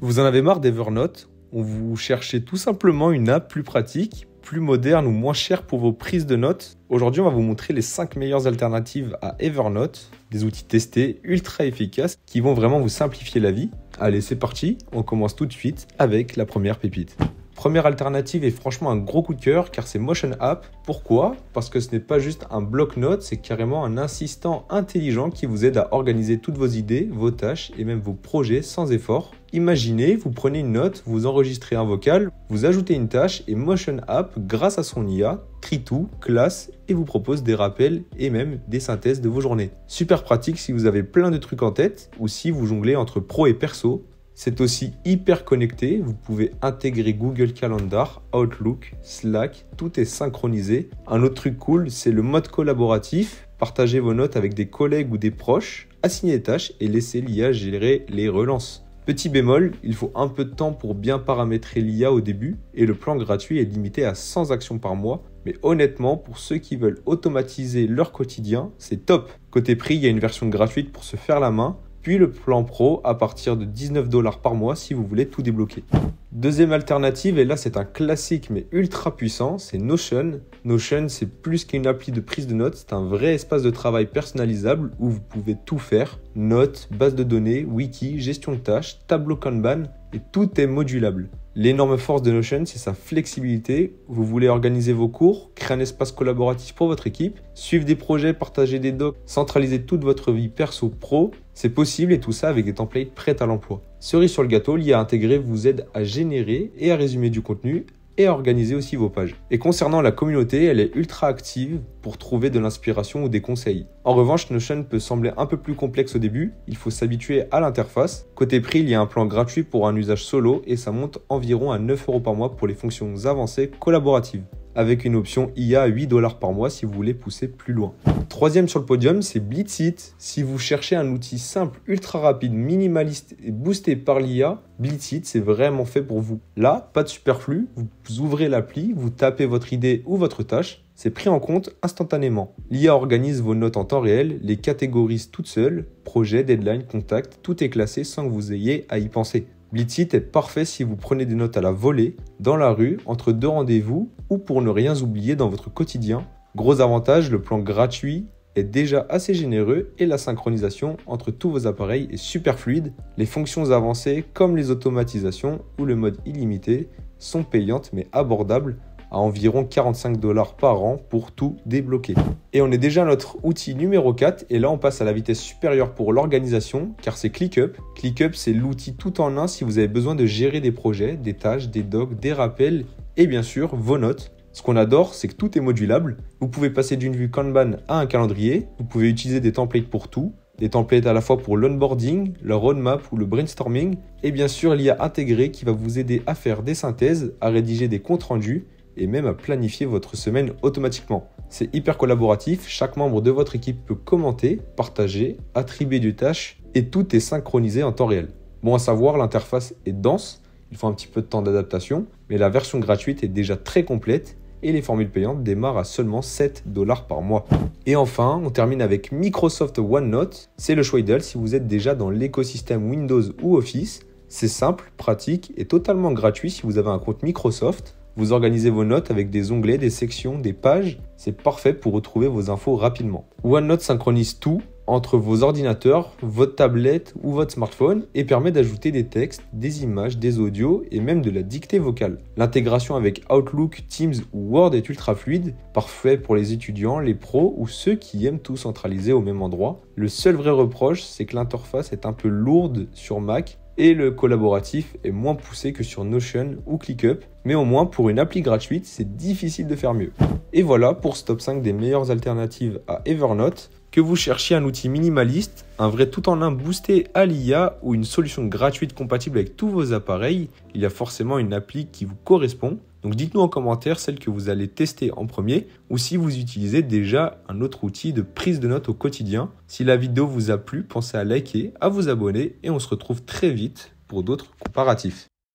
Vous en avez marre d'Evernote? Vous cherchez tout simplement une app plus pratique, plus moderne ou moins chère pour vos prises de notes? Aujourd'hui, on va vous montrer les 5 meilleures alternatives à Evernote, des outils testés, ultra efficaces, qui vont vraiment vous simplifier la vie. Allez, c'est parti, on commence tout de suite avec la première pépite. Première alternative est franchement un gros coup de cœur car c'est Motion App. Pourquoi? Parce que ce n'est pas juste un bloc-notes, c'est carrément un assistant intelligent qui vous aide à organiser toutes vos idées, vos tâches et même vos projets sans effort. Imaginez, vous prenez une note, vous enregistrez un vocal, vous ajoutez une tâche et Motion App, grâce à son IA, trie tout, classe et vous propose des rappels et même des synthèses de vos journées. Super pratique si vous avez plein de trucs en tête ou si vous jonglez entre pro et perso. C'est aussi hyper connecté, vous pouvez intégrer Google Calendar, Outlook, Slack, tout est synchronisé. Un autre truc cool, c'est le mode collaboratif. Partagez vos notes avec des collègues ou des proches, assignez des tâches et laissez l'IA gérer les relances. Petit bémol, il faut un peu de temps pour bien paramétrer l'IA au début et le plan gratuit est limité à 100 actions par mois. Mais honnêtement, pour ceux qui veulent automatiser leur quotidien, c'est top. Côté prix, il y a une version gratuite pour se faire la main. Puis le plan pro à partir de 19 $ par mois si vous voulez tout débloquer. Deuxième alternative, et là c'est un classique mais ultra puissant, c'est Notion. Notion, c'est plus qu'une appli de prise de notes, c'est un vrai espace de travail personnalisable où vous pouvez tout faire. Notes, base de données, wiki, gestion de tâches, tableau Kanban et tout est modulable. L'énorme force de Notion, c'est sa flexibilité. Vous voulez organiser vos cours, créer un espace collaboratif pour votre équipe, suivre des projets, partager des docs, centraliser toute votre vie perso-pro. C'est possible et tout ça avec des templates prêts à l'emploi. Cerise sur le gâteau, l'IA intégrée vous aide à générer et à résumer du contenu et à organiser aussi vos pages. Et concernant la communauté, elle est ultra active pour trouver de l'inspiration ou des conseils. En revanche, Notion peut sembler un peu plus complexe au début, il faut s'habituer à l'interface. Côté prix, il y a un plan gratuit pour un usage solo et ça monte environ à 9 € par mois pour les fonctions avancées collaboratives, avec une option IA à 8 $ par mois si vous voulez pousser plus loin. Troisième sur le podium, c'est Blitzit. Si vous cherchez un outil simple, ultra rapide, minimaliste et boosté par l'IA, Blitzit, c'est vraiment fait pour vous. Là, pas de superflu, vous ouvrez l'appli, vous tapez votre idée ou votre tâche, c'est pris en compte instantanément. L'IA organise vos notes en temps réel, les catégorise toutes seules, projet, deadline, contact, tout est classé sans que vous ayez à y penser. Blitzit est parfait si vous prenez des notes à la volée, dans la rue, entre deux rendez-vous ou pour ne rien oublier dans votre quotidien. Gros avantage, le plan gratuit est déjà assez généreux et la synchronisation entre tous vos appareils est super fluide. Les fonctions avancées comme les automatisations ou le mode illimité sont payantes mais abordables à environ 45 $ par an pour tout débloquer. Et on est déjà à notre outil numéro 4 et là on passe à la vitesse supérieure pour l'organisation car c'est ClickUp. ClickUp, c'est l'outil tout en un si vous avez besoin de gérer des projets, des tâches, des docs, des rappels et bien sûr vos notes. Ce qu'on adore, c'est que tout est modulable. Vous pouvez passer d'une vue Kanban à un calendrier, vous pouvez utiliser des templates pour tout, des templates à la fois pour l'onboarding, le roadmap ou le brainstorming et bien sûr l'IA intégrée qui va vous aider à faire des synthèses, à rédiger des comptes rendus et même à planifier votre semaine automatiquement. C'est hyper collaboratif, chaque membre de votre équipe peut commenter, partager, attribuer des tâches et tout est synchronisé en temps réel. Bon à savoir, l'interface est dense, il faut un petit peu de temps d'adaptation, mais la version gratuite est déjà très complète et les formules payantes démarrent à seulement 7 $ par mois. Et enfin, on termine avec Microsoft OneNote. C'est le choix idéal si vous êtes déjà dans l'écosystème Windows ou Office. C'est simple, pratique et totalement gratuit si vous avez un compte Microsoft. Vous organisez vos notes avec des onglets, des sections, des pages. C'est parfait pour retrouver vos infos rapidement. OneNote synchronise tout entre vos ordinateurs, votre tablette ou votre smartphone et permet d'ajouter des textes, des images, des audios et même de la dictée vocale. L'intégration avec Outlook, Teams ou Word est ultra fluide, parfait pour les étudiants, les pros ou ceux qui aiment tout centraliser au même endroit. Le seul vrai reproche, c'est que l'interface est un peu lourde sur Mac et le collaboratif est moins poussé que sur Notion ou ClickUp, mais au moins pour une appli gratuite, c'est difficile de faire mieux. Et voilà pour ce top 5 des meilleures alternatives à Evernote. Que vous cherchiez un outil minimaliste, un vrai tout-en-un boosté à l'IA ou une solution gratuite compatible avec tous vos appareils, il y a forcément une appli qui vous correspond. Donc dites-nous en commentaire celle que vous allez tester en premier ou si vous utilisez déjà un autre outil de prise de notes au quotidien. Si la vidéo vous a plu, pensez à liker, à vous abonner et on se retrouve très vite pour d'autres comparatifs.